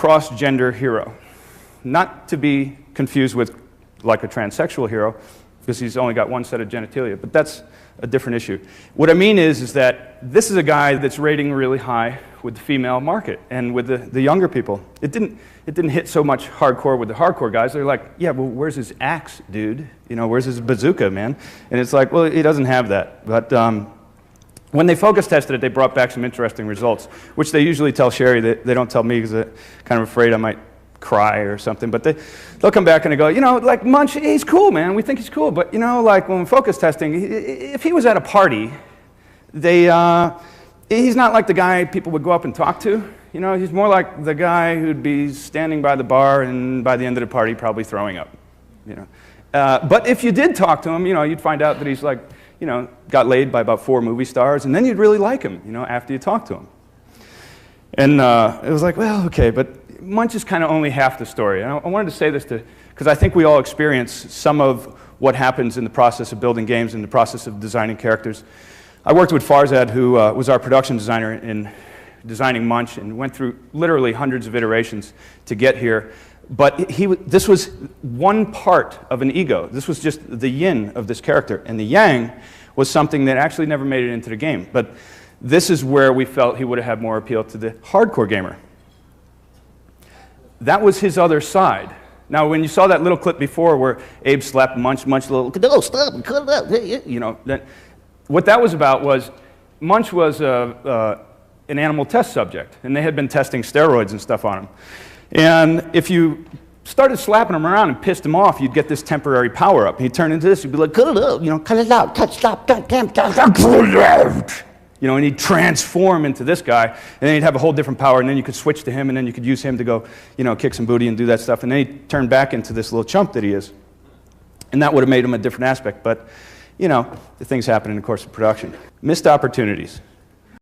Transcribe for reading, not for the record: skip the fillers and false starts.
cross-gender hero. Not to be confused with like a transsexual hero, because he's only got one set of genitalia, but that's a different issue. What I mean is that this is a guy that's rating really high with the female market and with the younger people. It didn't hit so much hardcore with the hardcore guys. They're like, yeah, well, where's his axe, dude? You know, where's his bazooka, man? And it's like, well, he doesn't have that. But when they focus tested it, they brought back some interesting results, which they usually tell Sherry. They don't tell me because they're kind of afraid I might cry or something, but they'll come back and they go, you know, like Munch, he's cool, man, we think he's cool, but you know, like when focus testing, if he was at a party, he's not like the guy people would go up and talk to, you know, he's more like the guy who'd be standing by the bar and by the end of the party probably throwing up, you know. But if you did talk to him, you know, you'd find out that he's like, you know, got laid by about 4 movie stars, and then you'd really like him, you know, after you talked to him. And it was like, well, okay, but Munch is kind of only half the story. And I wanted to say this because I think we all experience some of what happens in the process of building games, in the process of designing characters. I worked with Farzad, who was our production designer in designing Munch, and went through literally hundreds of iterations to get here. But this was one part of an ego. This was just the yin of this character. And the yang was something that actually never made it into the game. But this is where we felt he would have had more appeal to the hardcore gamer. That was his other side. Now, when you saw that little clip before where Abe slapped Munch a little, no, stop, cut it out, you know, what that was about was Munch was an animal test subject, and they had been testing steroids and stuff on him. And if you started slapping him around and pissed him off, you'd get this temporary power up. He'd turn into this, you'd be like, cut it out, you know, cut it out, cut, stop, cut, you know, and he'd transform into this guy, and then he'd have a whole different power, and then you could switch to him, and then you could use him to go, you know, kick some booty and do that stuff, and then he'd turn back into this little chump that he is. And that would have made him a different aspect, but, you know, the things happen in the course of production. Missed opportunities.